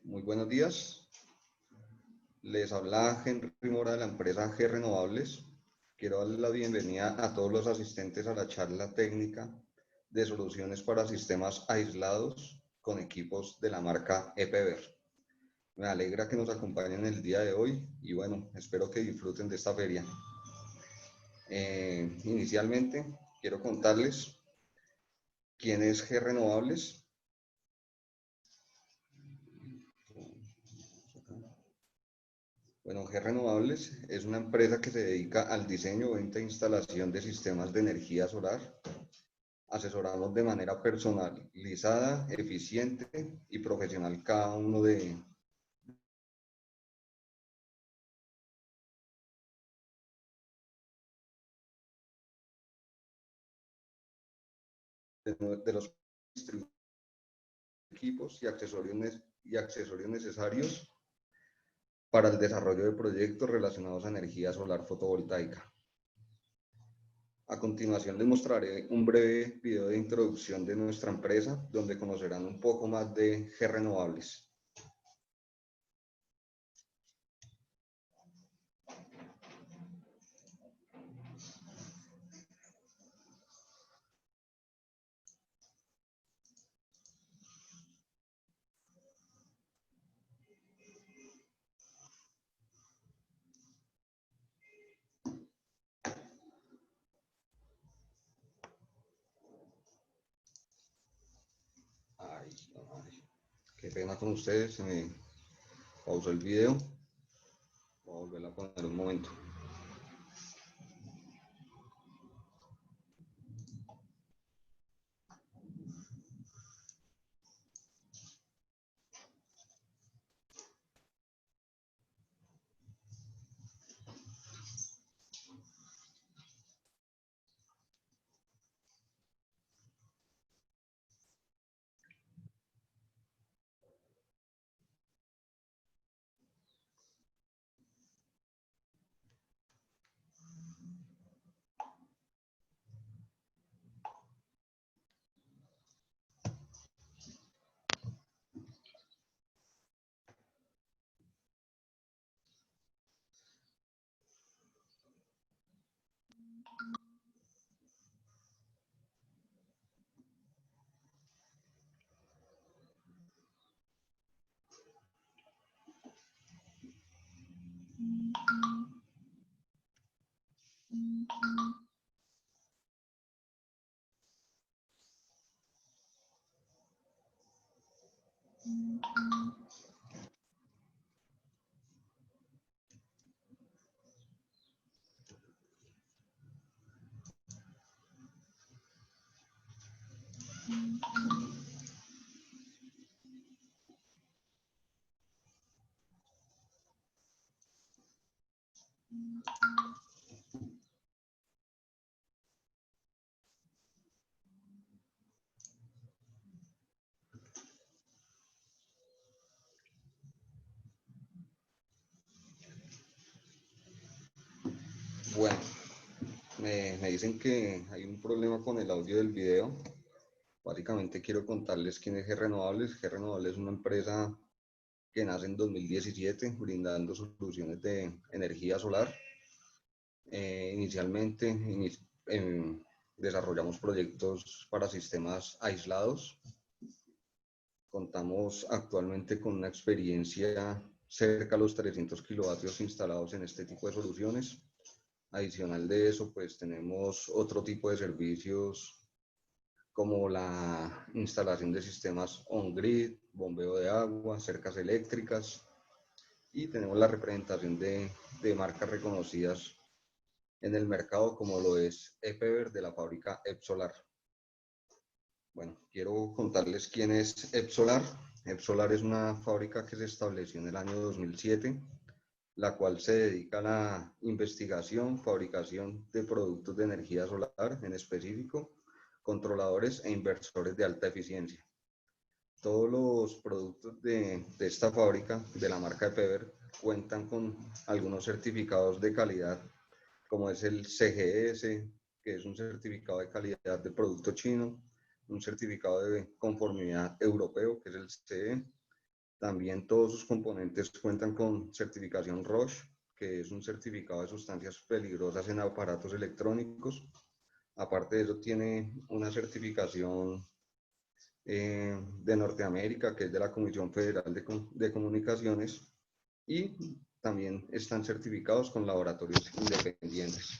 Muy buenos días. Les habla Henry Mora de la empresa G Renovables. Quiero darles la bienvenida a todos los asistentes a la charla técnica de soluciones para sistemas aislados con equipos de la marca EPEVER. Me alegra que nos acompañen el día de hoy y bueno, espero que disfruten de esta feria. Inicialmente, quiero contarles quién es G Renovables. Bueno, G Renovables es una empresa que se dedica al diseño, venta e instalación de sistemas de energía solar. Asesoramos de manera personalizada, eficiente y profesional cada uno de los equipos y accesorios necesarios para el desarrollo de proyectos relacionados a energía solar fotovoltaica. A continuación les mostraré un breve video de introducción de nuestra empresa, donde conocerán un poco más de G Renovables. Qué pena con ustedes, se me pausó el video. Voy a volver a poner un momento. Bueno, me dicen que hay un problema con el audio del video. Básicamente quiero contarles quién es G Renovables. G Renovables es una empresa que nace en 2017 brindando soluciones de energía solar. Inicialmente desarrollamos proyectos para sistemas aislados. Contamos actualmente con una experiencia cerca de los 300 kilovatios instalados en este tipo de soluciones. Adicional de eso, pues tenemos otro tipo de servicios como la instalación de sistemas on-grid, bombeo de agua, cercas eléctricas, y tenemos la representación de marcas reconocidas en el mercado como lo es EPEVER de la fábrica EPSolar. Bueno, quiero contarles quién es EPSolar. EPSolar es una fábrica que se estableció en el año 2007, la cual se dedica a la investigación, fabricación de productos de energía solar, en específico, controladores e inversores de alta eficiencia. Todos los productos de esta fábrica, de la marca EPEVER, cuentan con algunos certificados de calidad, como es el CGS, que es un certificado de calidad de producto chino, un certificado de conformidad europeo, que es el CE. También todos sus componentes cuentan con certificación ROHS, que es un certificado de sustancias peligrosas en aparatos electrónicos. Aparte de eso, tiene una certificación de Norteamérica, que es de la Comisión Federal de Comunicaciones, y también están certificados con laboratorios independientes.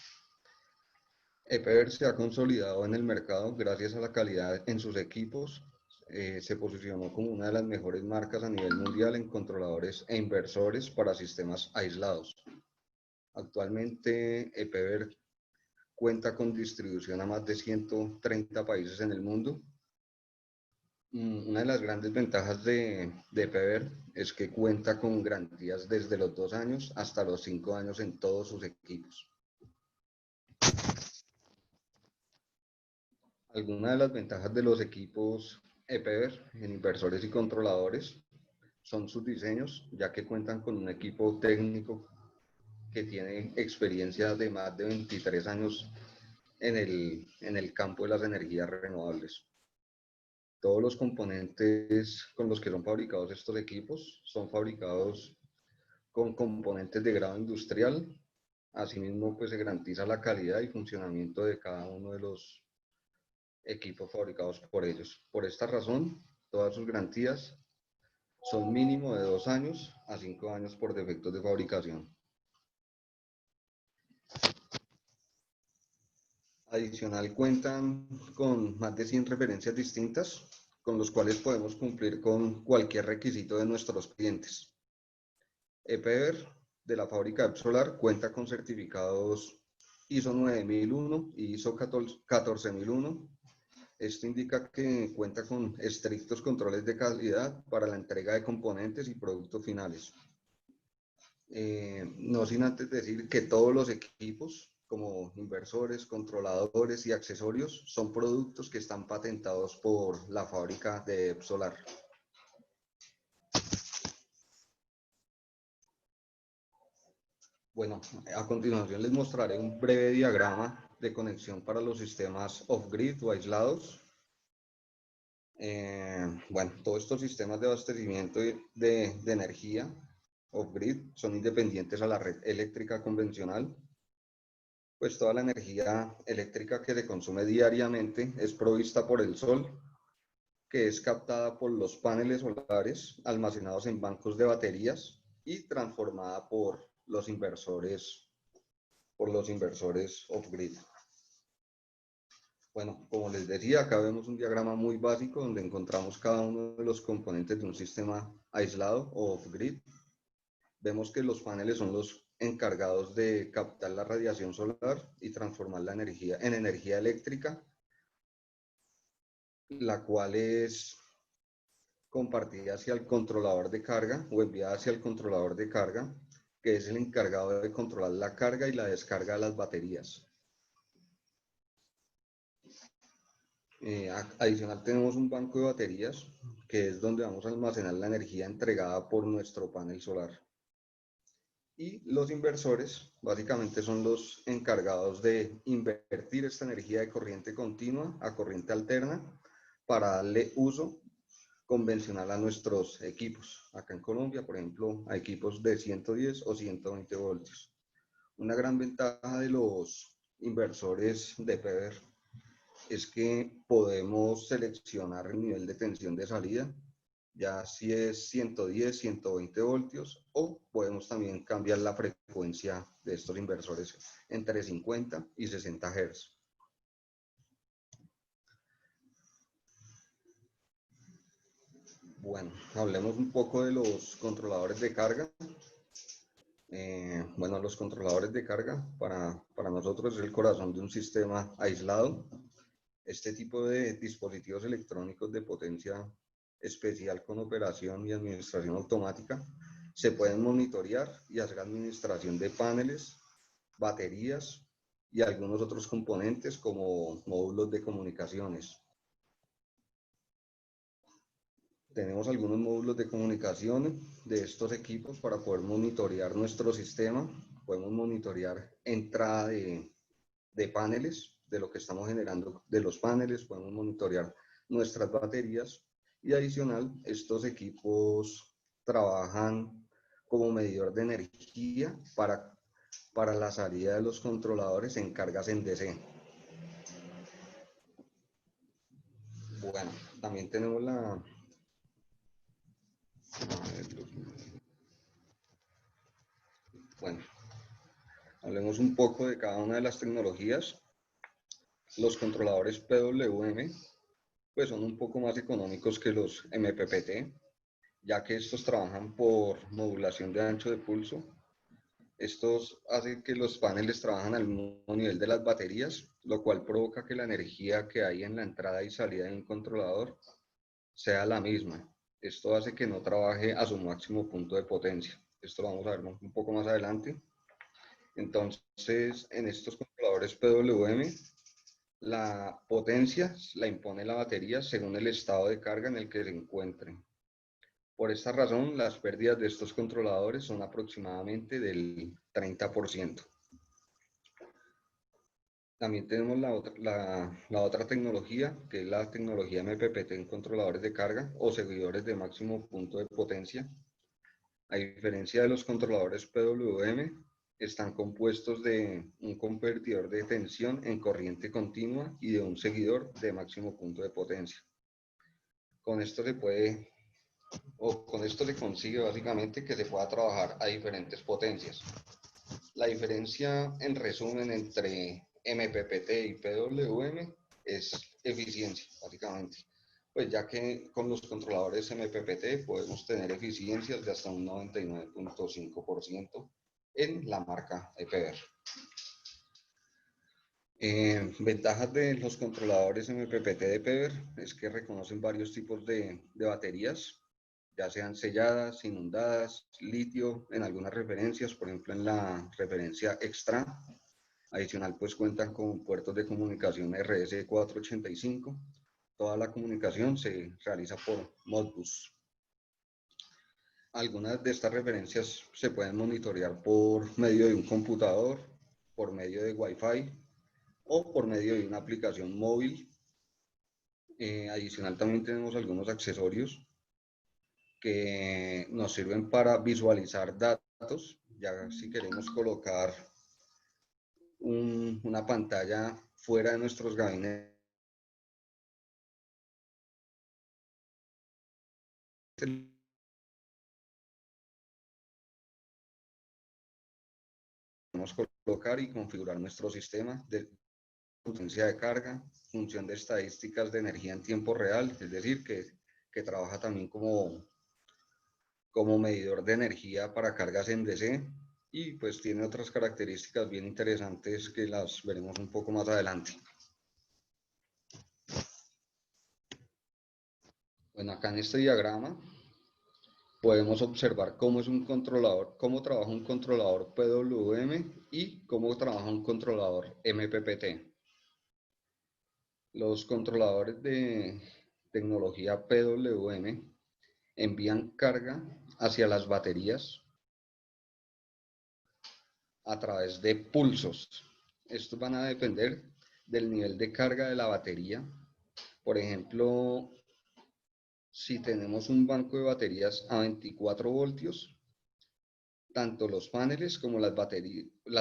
EPEVER se ha consolidado en el mercado gracias a la calidad en sus equipos. Se posicionó como una de las mejores marcas a nivel mundial en controladores e inversores para sistemas aislados. Actualmente, EPEVER cuenta con distribución a más de 130 países en el mundo. Una de las grandes ventajas de EPEVER es que cuenta con garantías desde los 2 años hasta los 5 años en todos sus equipos. Algunas de las ventajas de los equipos EPEVER en inversores y controladores son sus diseños, ya que cuentan con un equipo técnico que tiene experiencia de más de 23 años en el campo de las energías renovables. Todos los componentes con los que son fabricados estos equipos son fabricados con componentes de grado industrial. Asimismo, pues se garantiza la calidad y funcionamiento de cada uno de los equipos fabricados por ellos. Por esta razón, todas sus garantías son mínimo de 2 años a 5 años por defectos de fabricación. Adicional, cuentan con más de 100 referencias distintas, con los cuales podemos cumplir con cualquier requisito de nuestros clientes. EPEVER de la fábrica Epsolar cuenta con certificados ISO 9001 y ISO 14001. Esto indica que cuenta con estrictos controles de calidad para la entrega de componentes y productos finales. No sin antes decir que todos los equipos, como inversores, controladores y accesorios, son productos que están patentados por la fábrica de Epsolar. Bueno, a continuación les mostraré un breve diagrama de conexión para los sistemas off-grid o aislados. Bueno, todos estos sistemas de abastecimiento de energía off-grid son independientes a la red eléctrica convencional. Pues toda la energía eléctrica que se consume diariamente es provista por el sol, que es captada por los paneles solares almacenados en bancos de baterías y transformada por los inversores off-grid. Bueno, como les decía, acá vemos un diagrama muy básico donde encontramos cada uno de los componentes de un sistema aislado o off-grid. Vemos que los paneles son los encargados de captar la radiación solar y transformar la energía en energía eléctrica, la cual es compartida hacia el controlador de carga o enviada hacia el controlador de carga, que es el encargado de controlar la carga y la descarga de las baterías. Adicional, tenemos un banco de baterías, que es donde vamos a almacenar la energía entregada por nuestro panel solar. Y los inversores básicamente son los encargados de invertir esta energía de corriente continua a corriente alterna para darle uso convencional a nuestros equipos. Acá en Colombia, por ejemplo, a equipos de 110 o 120 voltios. Una gran ventaja de los inversores de EPEVER es que podemos seleccionar el nivel de tensión de salida, ya si es 110, 120 voltios, o podemos también cambiar la frecuencia de estos inversores entre 50 y 60 Hz. Bueno, hablemos un poco de los controladores de carga. Bueno, los controladores de carga para nosotros es el corazón de un sistema aislado. Este tipo de dispositivos electrónicos de potencia especial con operación y administración automática se pueden monitorear y hacer administración de paneles, baterías y algunos otros componentes como módulos de comunicaciones. Tenemos algunos módulos de comunicación de estos equipos para poder monitorear nuestro sistema. Podemos monitorear entrada de paneles, de lo que estamos generando de los paneles, podemos monitorear nuestras baterías y adicional, estos equipos trabajan como medidor de energía para la salida de los controladores en cargas en DC. Bueno, también tenemos bueno, hablemos un poco de cada una de las tecnologías. Los controladores PWM pues son un poco más económicos que los MPPT, ya que estos trabajan por modulación de ancho de pulso. Estos hacen que los paneles trabajen al mismo nivel de las baterías, lo cual provoca que la energía que hay en la entrada y salida de un controlador sea la misma. Esto hace que no trabaje a su máximo punto de potencia. Esto lo vamos a ver un poco más adelante. Entonces, en estos controladores PWM, la potencia la impone la batería según el estado de carga en el que se encuentre. Por esta razón, las pérdidas de estos controladores son aproximadamente del 30%. También tenemos la otra tecnología, que es la tecnología MPPT en controladores de carga o seguidores de máximo punto de potencia. A diferencia de los controladores PWM, están compuestos de un convertidor de tensión en corriente continua y de un seguidor de máximo punto de potencia. Con esto se consigue básicamente que se pueda trabajar a diferentes potencias. La diferencia, en resumen, entre MPPT y PWM es eficiencia, básicamente. Pues ya que con los controladores MPPT podemos tener eficiencias de hasta un 99.5% en la marca EPR. Ventajas de los controladores MPPT de EPR es que reconocen varios tipos de baterías, ya sean selladas, inundadas, litio, en algunas referencias, por ejemplo en la referencia extra. Adicional, pues cuentan con puertos de comunicación RS485. Toda la comunicación se realiza por Modbus. Algunas de estas referencias se pueden monitorear por medio de un computador, por medio de Wi-Fi o por medio de una aplicación móvil. Adicional, también tenemos algunos accesorios que nos sirven para visualizar datos. Ya si queremos colocar una pantalla fuera de nuestros gabinetes, podemos colocar y configurar nuestro sistema de potencia de carga, función de estadísticas de energía en tiempo real, es decir, que trabaja también como medidor de energía para cargas en DC, y pues tiene otras características bien interesantes que las veremos un poco más adelante. Bueno, acá en este diagrama podemos observar cómo es un controlador, cómo trabaja un controlador PWM y cómo trabaja un controlador MPPT. Los controladores de tecnología PWM envían carga hacia las baterías a través de pulsos. Estos van a depender del nivel de carga de la batería. Por ejemplo, si tenemos un banco de baterías a 24 voltios, tanto los paneles como las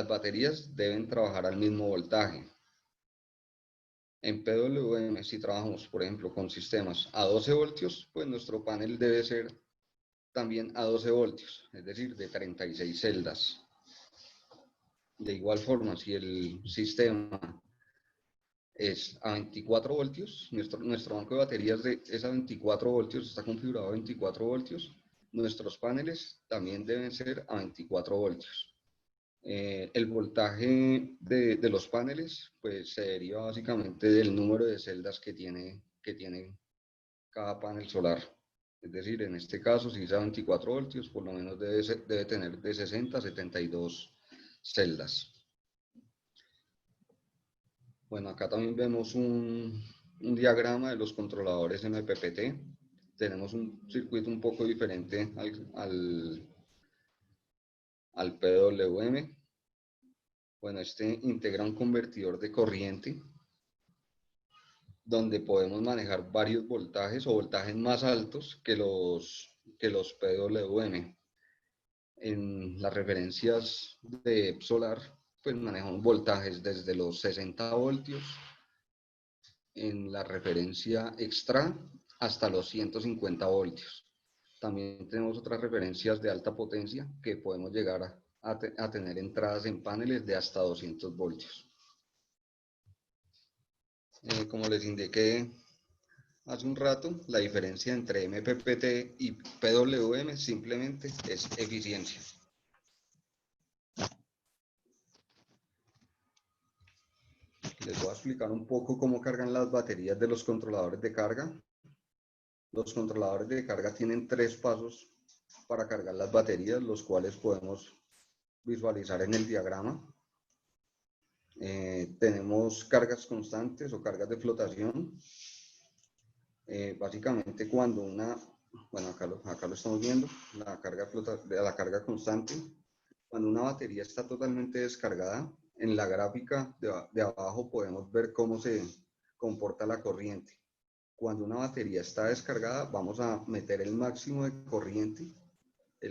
baterías deben trabajar al mismo voltaje. En PWM, si trabajamos, por ejemplo, con sistemas a 12 voltios, pues nuestro panel debe ser también a 12 voltios, es decir, de 36 celdas. De igual forma, si el sistema es a 24 voltios, nuestro banco de baterías es a 24 voltios, está configurado a 24 voltios, nuestros paneles también deben ser a 24 voltios. El voltaje de los paneles pues se deriva básicamente del número de celdas que tiene cada panel solar. Es decir, en este caso, si es a 24 voltios, por lo menos debe tener de 60 a 72 celdas. Bueno, acá también vemos un diagrama de los controladores MPPT. Tenemos un circuito un poco diferente al PWM. Bueno, este integra un convertidor de corriente donde podemos manejar varios voltajes o voltajes más altos que los que los PWM. En las referencias de solar, pues manejamos voltajes desde los 60 voltios, en la referencia extra hasta los 150 voltios. También tenemos otras referencias de alta potencia que podemos llegar a tener entradas en paneles de hasta 200 voltios. Como les indiqué hace un rato, la diferencia entre MPPT y PWM simplemente es eficiencia. Les voy a explicar un poco cómo cargan las baterías de los controladores de carga. Los controladores de carga tienen 3 pasos para cargar las baterías, los cuales podemos visualizar en el diagrama. Tenemos cargas constantes o cargas de flotación. Básicamente cuando bueno, acá lo estamos viendo, la carga constante. Cuando una batería está totalmente descargada, en la gráfica de abajo podemos ver cómo se comporta la corriente. Cuando una batería está descargada, vamos a meter el máximo de corriente que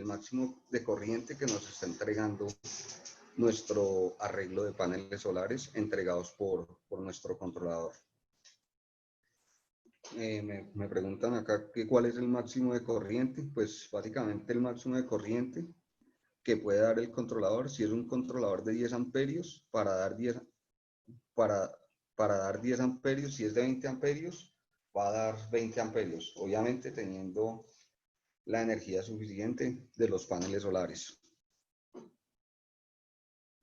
nos está entregando nuestro arreglo de paneles solares entregados por nuestro controlador. Me preguntan acá cuál es el máximo de corriente. Pues básicamente el máximo de corriente que puede dar el controlador, si es un controlador de 10 amperios, para dar 10 amperios, si es de 20 amperios, va a dar 20 amperios, obviamente teniendo la energía suficiente de los paneles solares.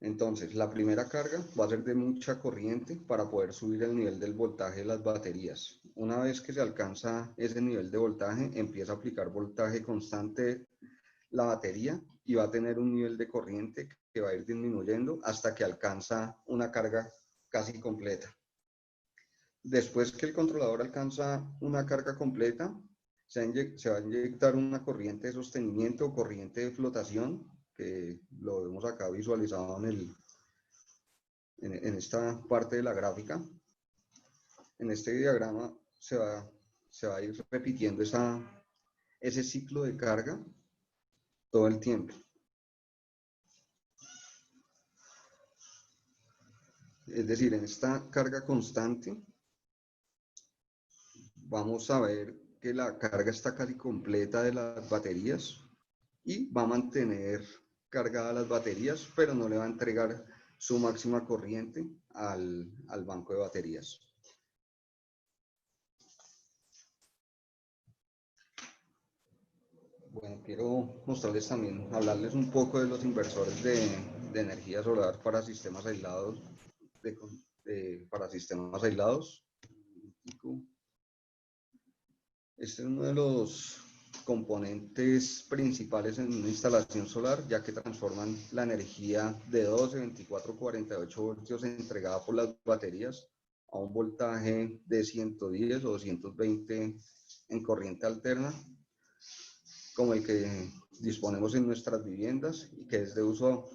Entonces, la primera carga va a ser de mucha corriente para poder subir el nivel del voltaje de las baterías. Una vez que se alcanza ese nivel de voltaje, empieza a aplicar voltaje constante la batería y va a tener un nivel de corriente que va a ir disminuyendo hasta que alcanza una carga casi completa. Después que el controlador alcanza una carga completa, se va a inyectar una corriente de sostenimiento o corriente de flotación, que lo vemos acá visualizado en esta parte de la gráfica. En este diagrama se va a ir repitiendo ese ciclo de carga todo el tiempo. Es decir, en esta carga constante vamos a ver que la carga está casi completa de las baterías y va a mantener cargadas las baterías, pero no le va a entregar su máxima corriente al banco de baterías. Bueno, quiero mostrarles también, hablarles un poco de los inversores de energía solar para sistemas aislados. Este es uno de los componentes principales en una instalación solar, ya que transforman la energía de 12, 24, 48 voltios entregada por las baterías a un voltaje de 110 o 220 en corriente alterna, como el que disponemos en nuestras viviendas y que es de uso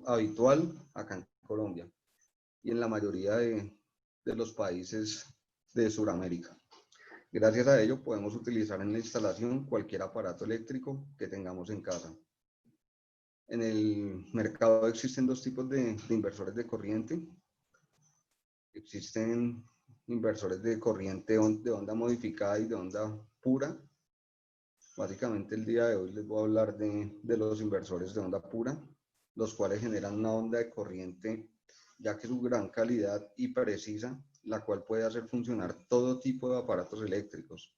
habitual acá en Colombia y en la mayoría de los países de Sudamérica. Gracias a ello podemos utilizar en la instalación cualquier aparato eléctrico que tengamos en casa. En el mercado existen 2 tipos de inversores de corriente. Existen inversores de corriente de onda modificada y de onda pura. Básicamente el día de hoy les voy a hablar de los inversores de onda pura, los cuales generan una onda de corriente, ya que su gran calidad y precisa, la cual puede hacer funcionar todo tipo de aparatos eléctricos.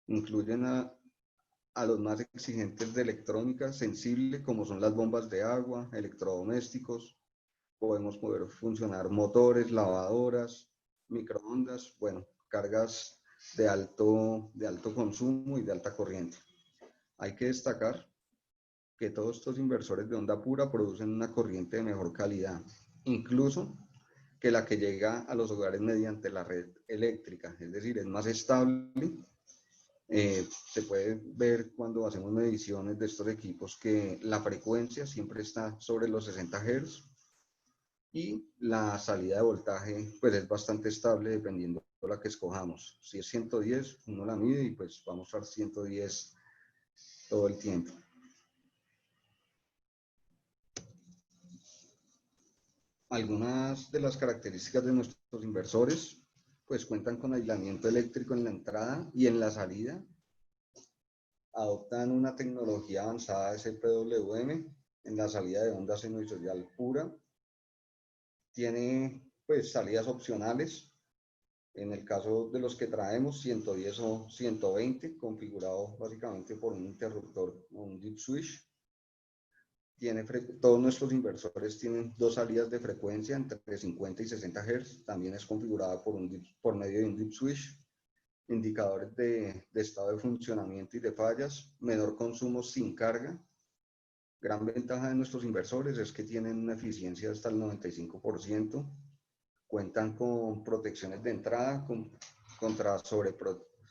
Incluyen a los más exigentes de electrónica sensible, como son las bombas de agua, electrodomésticos. Podemos poder funcionar motores, lavadoras, microondas, bueno, cargas de alto consumo y de alta corriente. Hay que destacar que todos estos inversores de onda pura producen una corriente de mejor calidad, incluso que la que llega a los hogares mediante la red eléctrica, es decir, es más estable. Se puede ver cuando hacemos mediciones de estos equipos que la frecuencia siempre está sobre los 60 Hz y la salida de voltaje pues es bastante estable dependiendo de la que escojamos. Si es 110, uno la mide y pues vamos a usar 110 todo el tiempo. Algunas de las características de nuestros inversores, pues cuentan con aislamiento eléctrico en la entrada y en la salida. Adoptan una tecnología avanzada SPWM en la salida de onda sinusoidal pura. Tiene pues salidas opcionales. En el caso de los que traemos, 110 o 120, configurado básicamente por un interruptor o un dip switch. Todos nuestros inversores tienen dos salidas de frecuencia entre 50 y 60 Hz. También es configurada por medio de un dip switch. Indicadores de estado de funcionamiento y de fallas. Menor consumo sin carga. Gran ventaja de nuestros inversores es que tienen una eficiencia hasta el 95%. Cuentan con protecciones de entrada contra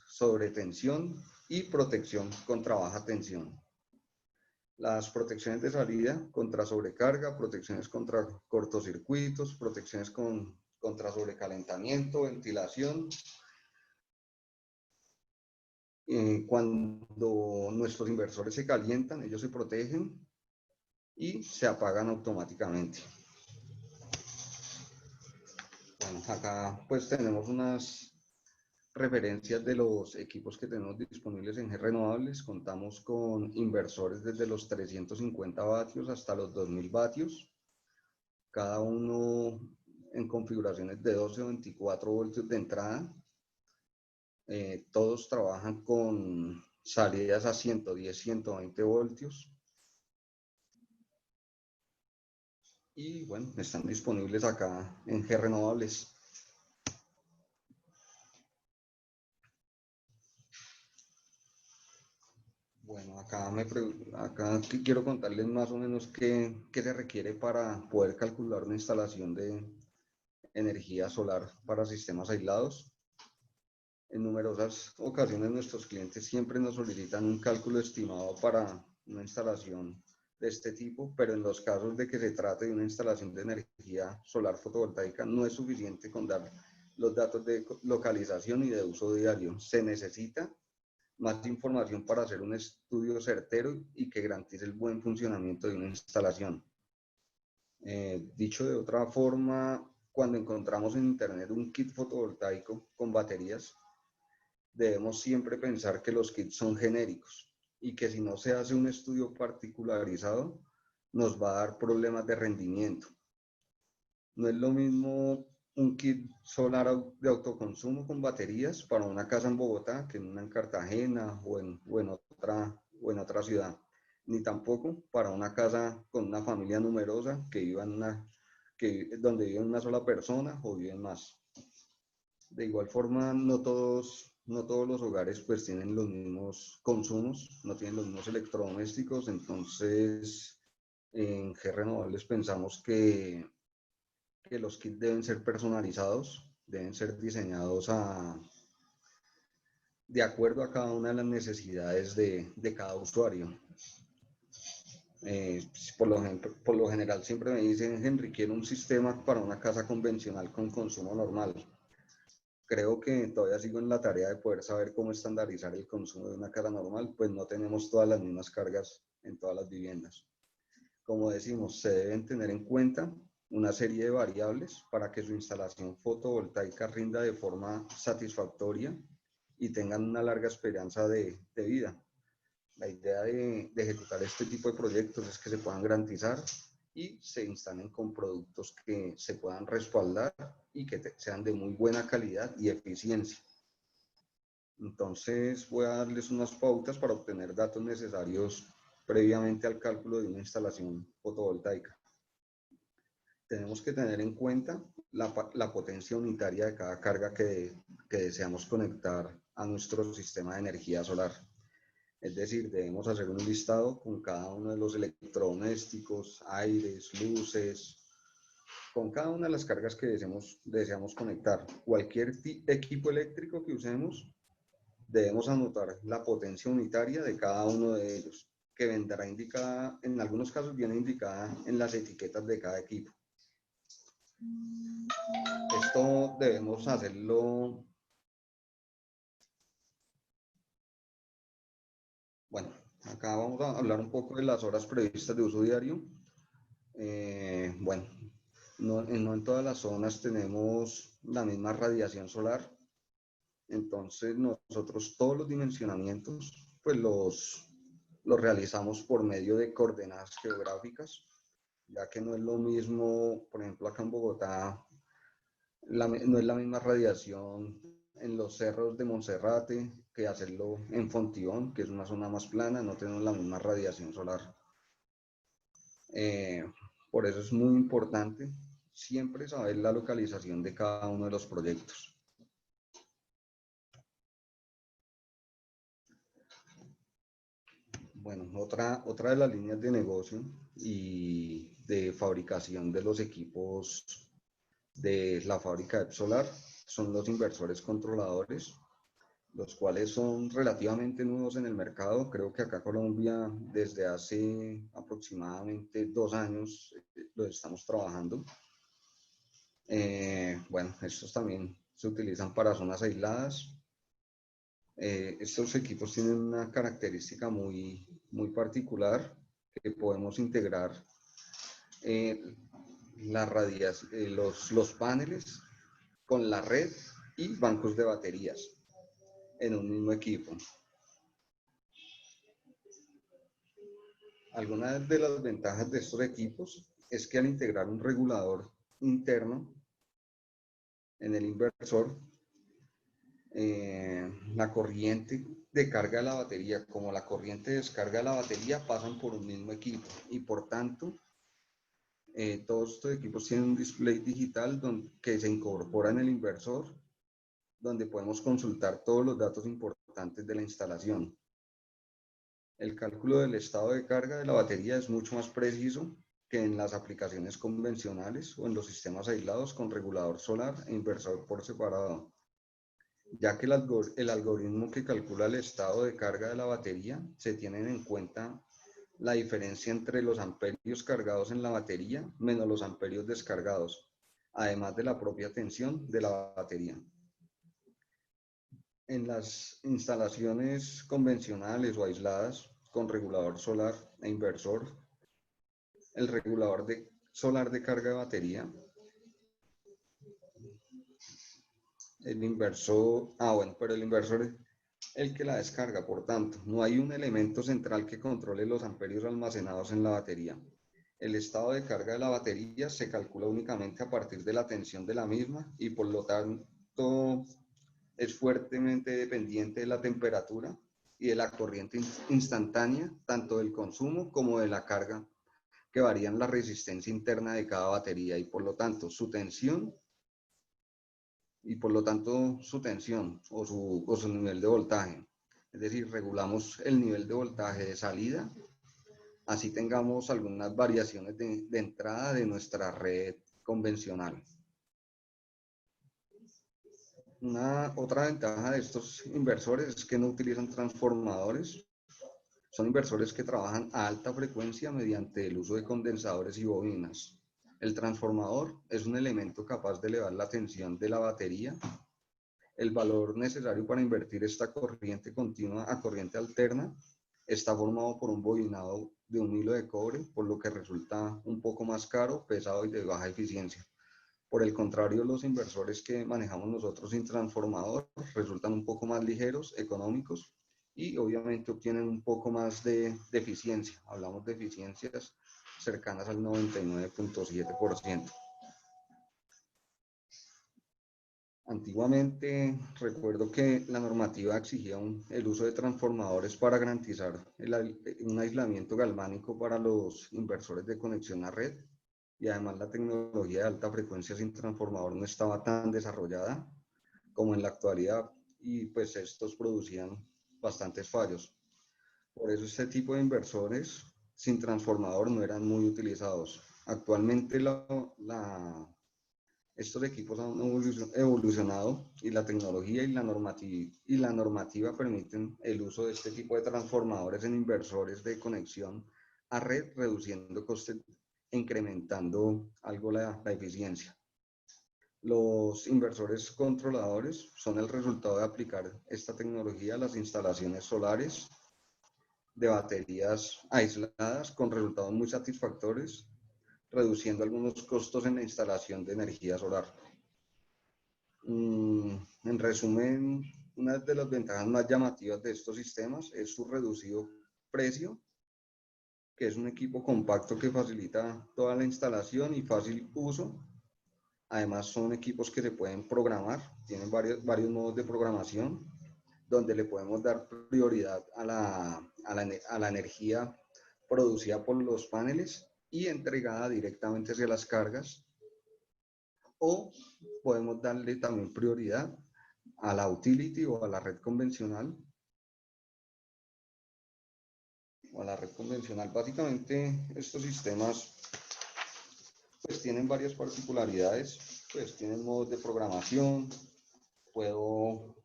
sobretensión y protección contra baja tensión. Las protecciones de salida contra sobrecarga, protecciones contra cortocircuitos, protecciones contra sobrecalentamiento, ventilación. Cuando nuestros inversores se calientan, ellos se protegen y se apagan automáticamente. Bueno, acá pues tenemos unas referencias de los equipos que tenemos disponibles en G Renovables. Contamos con inversores desde los 350 vatios hasta los 2000 vatios, cada uno en configuraciones de 12 o 24 voltios de entrada. Todos trabajan con salidas a 110, 120 voltios. Y bueno, están disponibles acá en G Renovables. Bueno, acá quiero contarles más o menos qué se requiere para poder calcular una instalación de energía solar para sistemas aislados. En numerosas ocasiones nuestros clientes siempre nos solicitan un cálculo estimado para una instalación de este tipo, pero en los casos de que se trate de una instalación de energía solar fotovoltaica no es suficiente con dar los datos de localización y de uso diario. Se necesita más información para hacer un estudio certero y que garantice el buen funcionamiento de una instalación. Dicho de otra forma, cuando encontramos en internet un kit fotovoltaico con baterías, debemos siempre pensar que los kits son genéricos y que si no se hace un estudio particularizado, nos va a dar problemas de rendimiento. No es lo mismo un kit solar de autoconsumo con baterías para una casa en Bogotá que en una en Cartagena o en otra ciudad, ni tampoco para una casa con una familia numerosa donde vive una sola persona o viven más. De igual forma, no todos los hogares pues tienen los mismos consumos, no tienen los mismos electrodomésticos. Entonces en G Renovables pensamos que los kits deben ser personalizados, deben ser diseñados de acuerdo a cada una de las necesidades de cada usuario. Por lo general siempre me dicen, Henry, quiero un sistema para una casa convencional con consumo normal. Creo que todavía sigo en la tarea de poder saber cómo estandarizar el consumo de una casa normal, pues no tenemos todas las mismas cargas en todas las viviendas. Como decimos, se deben tener en cuenta una serie de variables para que su instalación fotovoltaica rinda de forma satisfactoria y tengan una larga esperanza de vida. La idea de ejecutar este tipo de proyectos es que se puedan garantizar y se instalen con productos que se puedan respaldar y que sean de muy buena calidad y eficiencia. Entonces voy a darles unas pautas para obtener datos necesarios previamente al cálculo de una instalación fotovoltaica. Tenemos que tener en cuenta la potencia unitaria de cada carga que deseamos conectar a nuestro sistema de energía solar. Es decir, debemos hacer un listado con cada uno de los electrodomésticos, aires, luces, con cada una de las cargas que deseamos conectar. Cualquier equipo eléctrico que usemos, debemos anotar la potencia unitaria de cada uno de ellos, que vendrá indicada, en algunos casos viene indicada en las etiquetas de cada equipo. Esto debemos hacerlo. Bueno, Acá vamos a hablar un poco de las horas previstas de uso diario. Bueno, no en todas las zonas tenemos la misma radiación solar, entonces nosotros todos los dimensionamientos pues los realizamos por medio de coordenadas geográficas, ya que no es lo mismo, por ejemplo, acá en Bogotá, no es la misma radiación en los cerros de Monserrate que hacerlo en Fontibón, que es una zona más plana, no tenemos la misma radiación solar. Eh, por eso es muy importante siempre saber la localización de cada uno de los proyectos. Bueno, otra de las líneas de negocio y de fabricación de los equipos de la fábrica de Solar son los inversores controladores, los cuales son relativamente nuevos en el mercado. Creo que acá Colombia desde hace aproximadamente 2 años los estamos trabajando. Bueno, estos también se utilizan para zonas aisladas. Estos equipos tienen una característica muy particular, que podemos integrar eh, los paneles con la red y bancos de baterías en un mismo equipo. Algunas de las ventajas de estos equipos es que al integrar un regulador interno en el inversor, la corriente de carga de la batería como la corriente de descarga de la batería pasan por un mismo equipo y por tanto todos estos equipos tienen un display digital que se incorpora en el inversor, donde podemos consultar todos los datos importantes de la instalación. El cálculo del estado de carga de la batería es mucho más preciso que en las aplicaciones convencionales o en los sistemas aislados con regulador solar e inversor por separado, ya que el algoritmo que calcula el estado de carga de la batería se tienen en cuenta la diferencia entre los amperios cargados en la batería menos los amperios descargados, además de la propia tensión de la batería. En las instalaciones convencionales o aisladas con regulador solar e inversor, el regulador solar de carga de batería, el inversor, pero el inversor es el que la descarga, por tanto, no hay un elemento central que controle los amperios almacenados en la batería. El estado de carga de la batería se calcula únicamente a partir de la tensión de la misma y por lo tanto es fuertemente dependiente de la temperatura y de la corriente instantánea, tanto del consumo como de la carga, que varían la resistencia interna de cada batería y por lo tanto su tensión o su nivel de voltaje. Es decir, regulamos el nivel de voltaje de salida, así tengamos algunas variaciones de entrada de nuestra red convencional. Otra ventaja de estos inversores es que no utilizan transformadores. Son inversores que trabajan a alta frecuencia mediante el uso de condensadores y bobinas. El transformador es un elemento capaz de elevar la tensión de la batería. El valor necesario para invertir esta corriente continua a corriente alterna está formado por un bobinado de un hilo de cobre, por lo que resulta un poco más caro, pesado y de baja eficiencia. Por el contrario, los inversores que manejamos nosotros sin transformador resultan un poco más ligeros, económicos y obviamente obtienen un poco más de eficiencia. Hablamos de eficiencias cercanas al 99.7%. Antiguamente recuerdo que la normativa exigía el uso de transformadores para garantizar un aislamiento galvánico para los inversores de conexión a red, y además la tecnología de alta frecuencia sin transformador no estaba tan desarrollada como en la actualidad y pues estos producían bastantes fallos. Por eso este tipo de inversores sin transformador no eran muy utilizados. Actualmente estos equipos han evolucionado y la tecnología y la normativa permiten el uso de este tipo de transformadores en inversores de conexión a red, reduciendo costes e incrementando algo la eficiencia. Los inversores controladores son el resultado de aplicar esta tecnología a las instalaciones solares de baterías aisladas con resultados muy satisfactorios, reduciendo algunos costos en la instalación de energía solar. En resumen, una de las ventajas más llamativas de estos sistemas es su reducido precio, que es un equipo compacto que facilita toda la instalación y fácil uso. Además, son equipos que se pueden programar, tienen varios modos de programación, donde le podemos dar prioridad a la energía producida por los paneles y entregada directamente hacia las cargas, o podemos darle también prioridad a la utility o a la red convencional. Básicamente, estos sistemas pues tienen varias particularidades, pues tienen modos de programación, puedo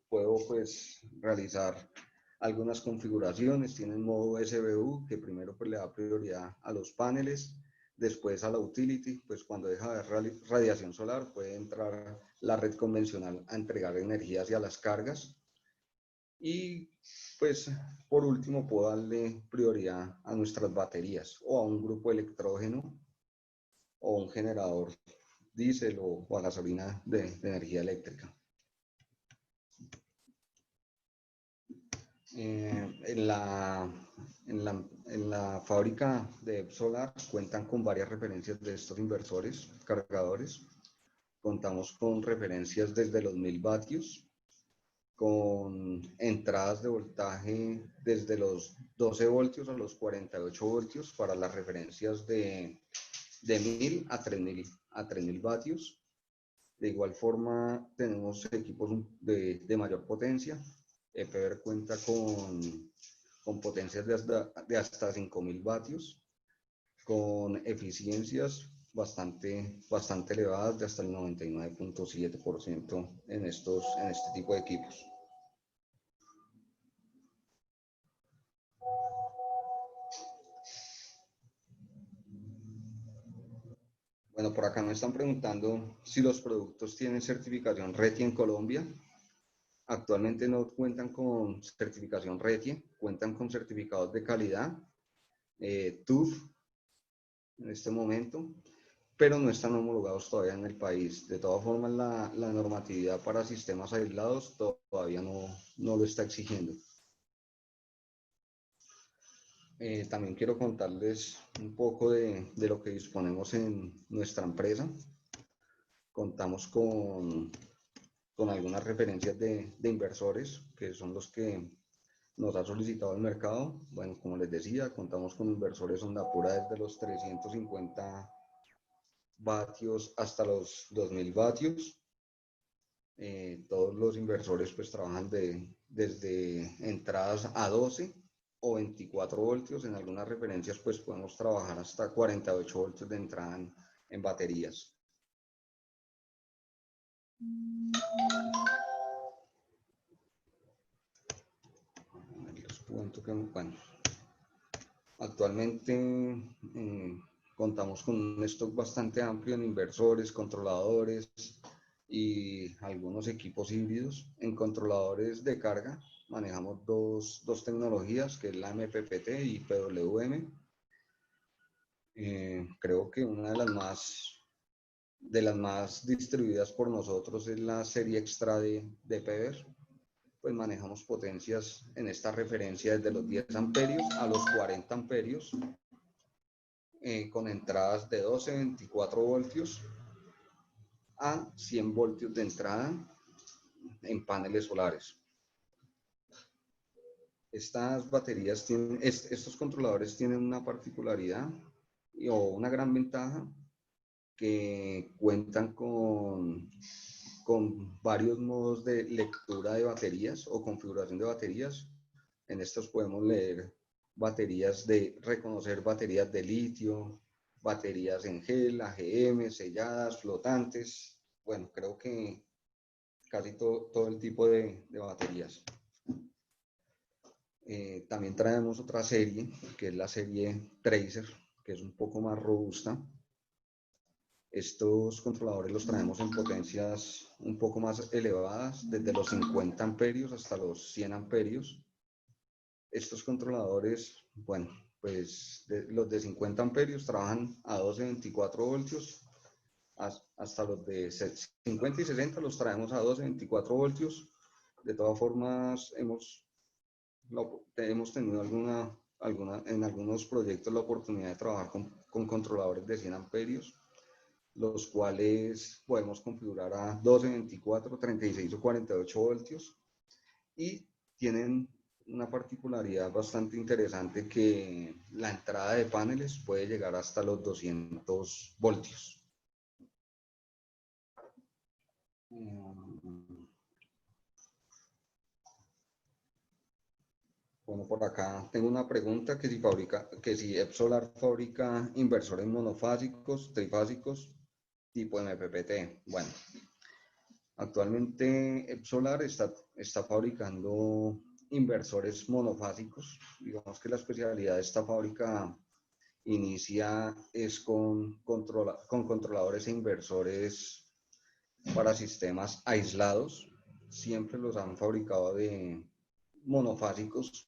pues realizar algunas configuraciones, tienen modo SBU que primero pues le da prioridad a los paneles, después a la utility, pues cuando deja de haber radiación solar puede entrar la red convencional a entregar energía hacia las cargas, y pues por último puedo darle prioridad a nuestras baterías o a un grupo electrógeno o un generador diésel o a gasolina de energía eléctrica. En la fábrica de Solar cuentan con varias referencias de estos inversores, cargadores. Contamos con referencias desde los 1000 vatios, con entradas de voltaje desde los 12 voltios a los 48 voltios para las referencias de 1000 a 3000 vatios. De igual forma, tenemos equipos de mayor potencia. EPEVER cuenta con potencias de hasta 5000 vatios, con eficiencias bastante elevadas de hasta el 99.7% en este tipo de equipos. Bueno, por acá me están preguntando si los productos tienen certificación RETI en Colombia. Actualmente no cuentan con certificación RETI, cuentan con certificados de calidad, TÜV en este momento, pero no están homologados todavía en el país. De todas formas, la normatividad para sistemas aislados todavía no lo está exigiendo. También quiero contarles un poco de lo que disponemos en nuestra empresa. Contamos con algunas referencias de inversores, que son los que nos ha solicitado el mercado. Bueno, como les decía, contamos con inversores onda pura desde los 350 vatios hasta los 2000 vatios. Todos los inversores pues trabajan desde entradas a 12 o 24 voltios. En algunas referencias pues podemos trabajar hasta 48 voltios de entrada en baterías. Les cuento que, bueno, actualmente contamos con un stock bastante amplio en inversores, controladores y algunos equipos híbridos. En controladores de carga manejamos dos tecnologías, que es la MPPT y PWM. Creo que una de las más distribuidas por nosotros es la serie extra de EPEVER. Pues manejamos potencias en esta referencia desde los 10 amperios a los 40 amperios, con entradas de 12, 24 voltios a 100 voltios de entrada en paneles solares. Estas baterías estos controladores tienen una particularidad o una gran ventaja, que cuentan con varios modos de lectura de baterías o configuración de baterías. En estos podemos leer reconocer baterías de litio, baterías en gel, AGM, selladas, flotantes. Bueno, creo que casi todo el tipo de baterías. También traemos otra serie, que es la serie Tracer, que es un poco más robusta. Estos controladores los traemos en potencias un poco más elevadas, desde los 50 amperios hasta los 100 amperios. Estos controladores, bueno, pues los de 50 amperios trabajan a 12-24 voltios, hasta los de 50 y 60 los traemos a 12-24 voltios. De todas formas, hemos tenido en algunos proyectos la oportunidad de trabajar con controladores de 100 amperios, los cuales podemos configurar a 12, 24, 36 o 48 voltios y tienen una particularidad bastante interesante, que la entrada de paneles puede llegar hasta los 200 voltios. Bueno, por acá tengo una pregunta, que si Epsolar fabrica inversores monofásicos, trifásicos, tipo MPPT. Bueno, actualmente Epsolar está fabricando inversores monofásicos. Digamos que la especialidad de esta fábrica inicia con controladores e inversores para sistemas aislados. Siempre los han fabricado de monofásicos.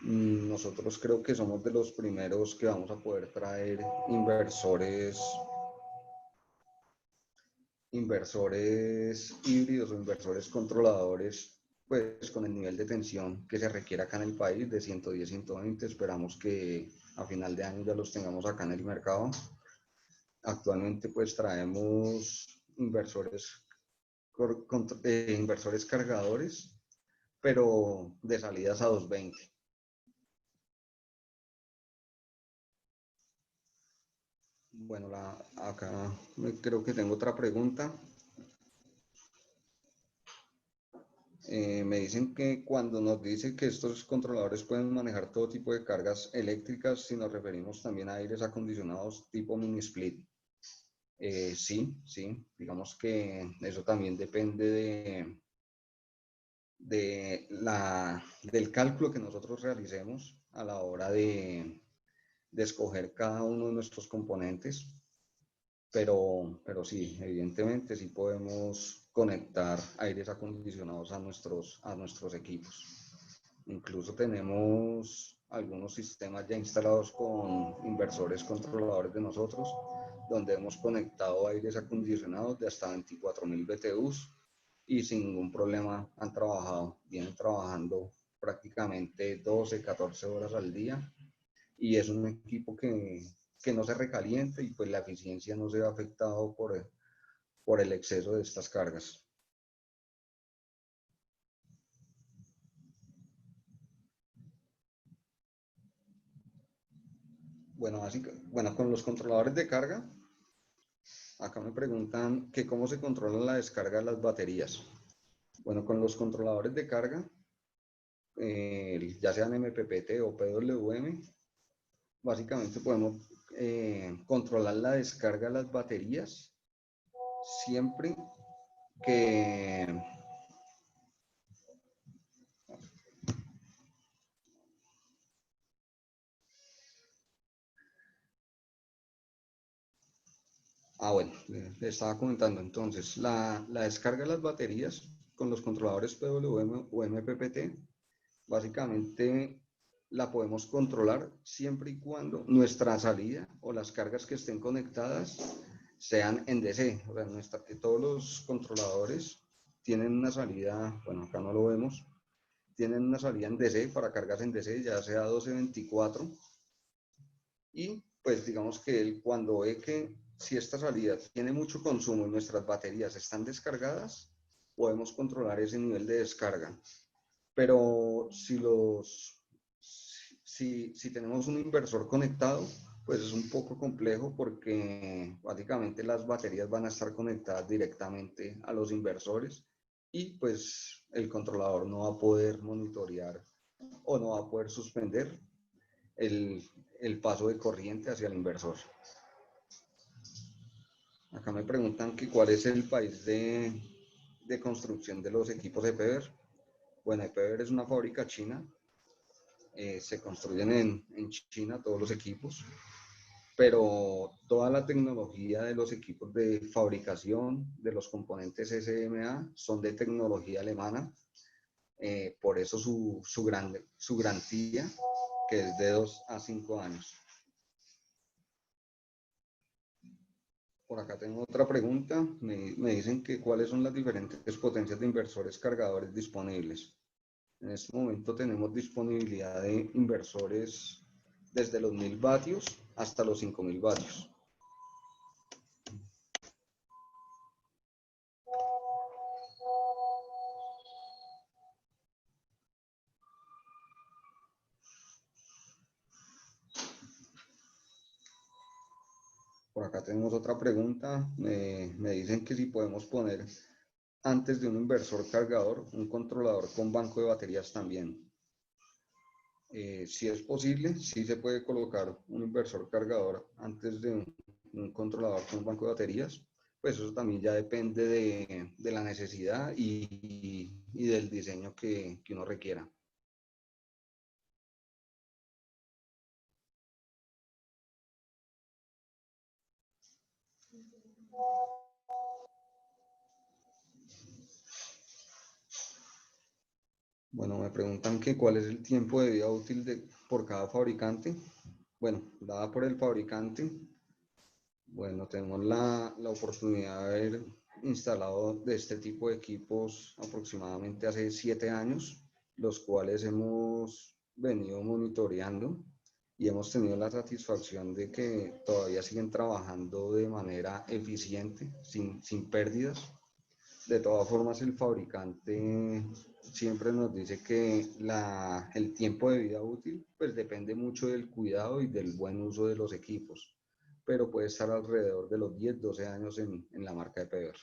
Nosotros creo que somos de los primeros que vamos a poder traer inversores híbridos o inversores controladores, pues con el nivel de tensión que se requiere acá en el país de 110, 120. Esperamos que a final de año ya los tengamos acá en el mercado. Actualmente pues traemos inversores cargadores, pero de salidas a 220. Bueno, acá creo que tengo otra pregunta. Me dicen que cuando nos dice que estos controladores pueden manejar todo tipo de cargas eléctricas, si nos referimos también a aires acondicionados tipo mini split. Sí, digamos que eso también depende del cálculo que nosotros realicemos a la hora de escoger cada uno de nuestros componentes. Pero sí, evidentemente sí podemos conectar aires acondicionados a nuestros equipos. Incluso tenemos algunos sistemas ya instalados con inversores controladores de nosotros, donde hemos conectado aires acondicionados de hasta 24.000 BTUs y sin ningún problema vienen trabajando prácticamente 12, 14 horas al día, y es un equipo que no se recaliente y pues la eficiencia no se ve afectado por el exceso de estas cargas. Bueno, con los controladores de carga, acá me preguntan que cómo se controla la descarga de las baterías. Bueno, con los controladores de carga, ya sean MPPT o PWM, básicamente podemos controlar la descarga de las baterías siempre que bueno, le estaba comentando entonces, la descarga de las baterías con los controladores PWM o MPPT, básicamente la podemos controlar siempre y cuando nuestra salida o las cargas que estén conectadas sean en DC. O sea, todos los controladores tienen una salida, bueno, acá no lo vemos, tienen una salida en DC para cargas en DC, ya sea 12-24, y pues digamos que él, cuando ve que si esta salida tiene mucho consumo y nuestras baterías están descargadas, podemos controlar ese nivel de descarga. Pero si tenemos un inversor conectado, pues es un poco complejo, porque básicamente las baterías van a estar conectadas directamente a los inversores y pues el controlador no va a poder monitorear o no va a poder suspender el paso de corriente hacia el inversor. Acá me preguntan que cuál es el país de construcción de los equipos EPEVER. Bueno, EPEVER es una fábrica china. Se construyen en China todos los equipos, pero toda la tecnología de los equipos de fabricación de los componentes SMA son de tecnología alemana. Por eso su garantía, que es de 2 a 5 años. Por acá tengo otra pregunta. Me dicen que cuáles son las diferentes potencias de inversores cargadores disponibles. En este momento tenemos disponibilidad de inversores desde los 1000 vatios hasta los 5000 vatios. Por acá tenemos otra pregunta. Me dicen que si podemos poner antes de un inversor cargador un controlador con banco de baterías también. Si es posible, sí se puede colocar un inversor cargador antes de un controlador con un banco de baterías. Pues eso también ya depende de la necesidad y del diseño que uno requiera. Bueno, me preguntan que cuál es el tiempo de vida útil por cada fabricante. Bueno, dada por el fabricante, bueno, tenemos la oportunidad de haber instalado de este tipo de equipos aproximadamente hace 7 años, los cuales hemos venido monitoreando y hemos tenido la satisfacción de que todavía siguen trabajando de manera eficiente, sin pérdidas. De todas formas, el fabricante siempre nos dice que el tiempo de vida útil pues depende mucho del cuidado y del buen uso de los equipos, pero puede estar alrededor de los 10-12 años en la marca de Peber.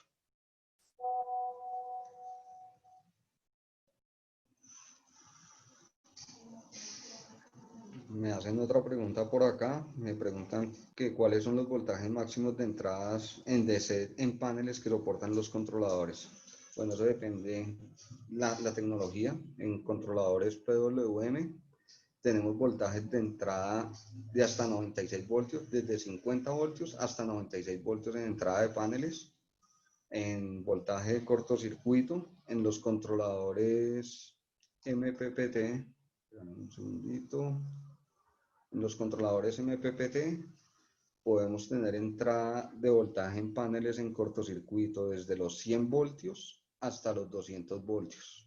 Me hacen otra pregunta por acá, me preguntan que cuáles son los voltajes máximos de entradas en DC en paneles que soportan los controladores. Bueno, eso depende la tecnología. En controladores PWM tenemos voltajes de entrada de hasta 96 voltios, desde 50 voltios hasta 96 voltios en entrada de paneles. En voltaje de cortocircuito, en los controladores MPPT, un segundito, en los controladores MPPT podemos tener entrada de voltaje en paneles en cortocircuito desde los 100 voltios hasta los 200 voltios.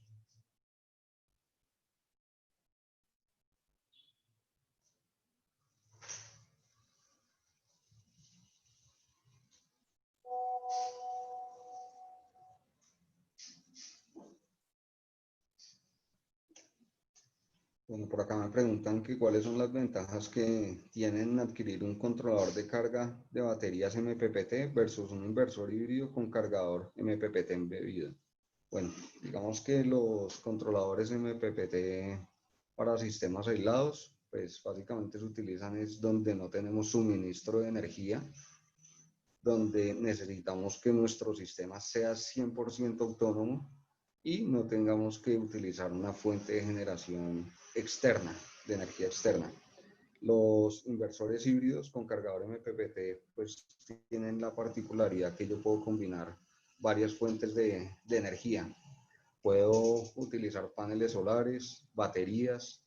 Bueno, por acá me preguntan que cuáles son las ventajas que tienen adquirir un controlador de carga de baterías MPPT versus un inversor híbrido con cargador MPPT embebido. Bueno, digamos que los controladores MPPT para sistemas aislados, pues básicamente se utilizan es donde no tenemos suministro de energía, donde necesitamos que nuestro sistema sea 100% autónomo y no tengamos que utilizar una fuente de generación externa, de energía externa. Los inversores híbridos con cargador MPPT pues tienen la particularidad que yo puedo combinar varias fuentes de energía. Puedo utilizar paneles solares, baterías,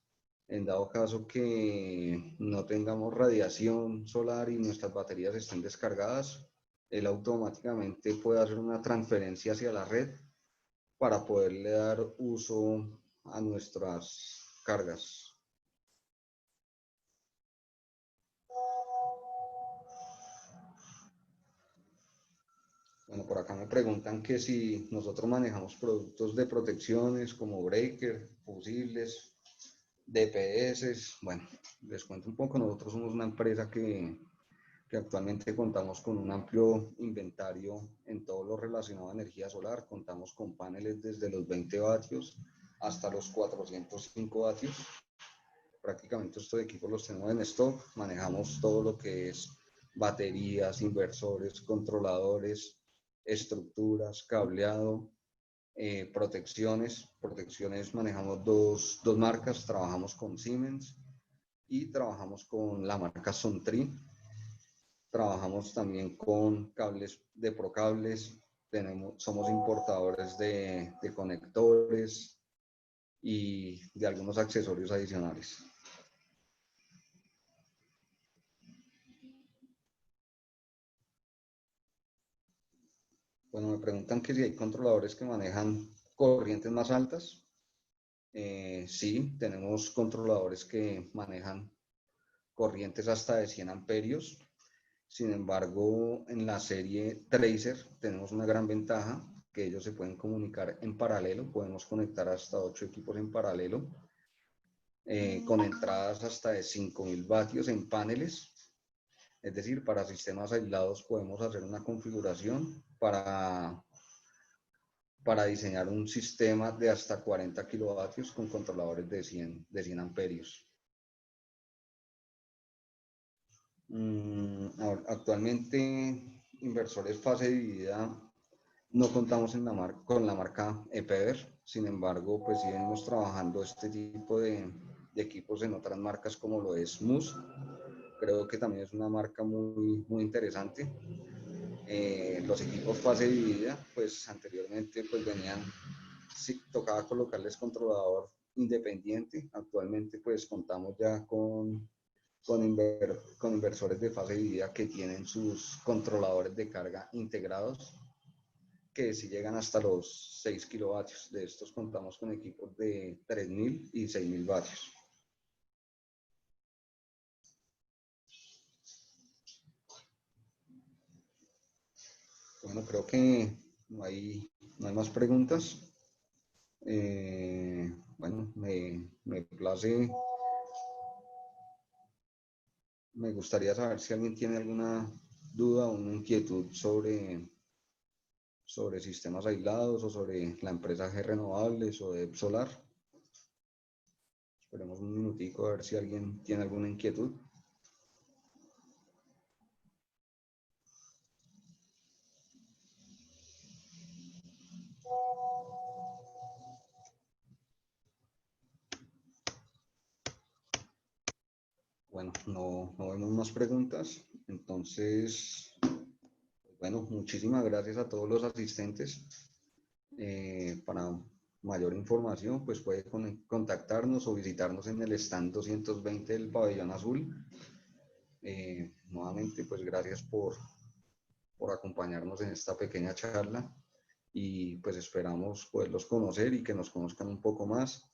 en dado caso que no tengamos radiación solar y nuestras baterías estén descargadas, él automáticamente puede hacer una transferencia hacia la red para poderle dar uso a nuestras cargas. Bueno, por acá me preguntan que si nosotros manejamos productos de protecciones como breaker, fusibles, DPS. Bueno, les cuento un poco. Nosotros somos una empresa que actualmente contamos con un amplio inventario en todo lo relacionado a energía solar. Contamos con paneles desde los 20 vatios hasta los 405 vatios. Prácticamente estos equipos los tenemos en stock. Manejamos todo lo que es baterías, inversores, controladores, estructuras, cableado, protecciones manejamos dos marcas, trabajamos con Siemens y trabajamos con la marca Sontri. Trabajamos también con cables de Procables, somos importadores de conectores, y de algunos accesorios adicionales. Bueno, me preguntan que si hay controladores que manejan corrientes más altas. Sí, tenemos controladores que manejan corrientes hasta de 100 amperios. Sin embargo, en la serie Tracer tenemos una gran ventaja, que ellos se pueden comunicar en paralelo. Podemos conectar hasta 8 equipos en paralelo, con entradas hasta de 5000 vatios en paneles. Es decir, para sistemas aislados podemos hacer una configuración para diseñar un sistema de hasta 40 kilovatios con controladores de 100 amperios. Actualmente, inversores fase dividida, no contamos con la marca EPEVER. Sin embargo, pues sí venimos trabajando este tipo de equipos en otras marcas como lo es MUS. Creo que también es una marca muy interesante. Los equipos fase dividida, pues anteriormente pues venían, sí, tocaba colocarles controlador independiente. Actualmente pues contamos ya con inversores de fase dividida que tienen sus controladores de carga integrados, que si llegan hasta los 6 kilovatios. De estos contamos con equipos de 3000 y 6000 vatios. Bueno, creo que no hay más preguntas. Bueno, me place. Me gustaría saber si alguien tiene alguna duda o una inquietud sobre sistemas aislados o sobre la empresa G Renovables o de Solar. Esperemos un minutico a ver si alguien tiene alguna inquietud. Bueno, no vemos más preguntas. Entonces, bueno, muchísimas gracias a todos los asistentes. Para mayor información, pues puede contactarnos o visitarnos en el stand 220 del Pabellón Azul. Nuevamente, pues gracias por acompañarnos en esta pequeña charla y pues esperamos poderlos conocer y que nos conozcan un poco más.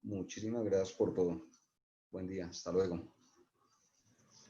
Muchísimas gracias por todo. Buen día, hasta luego.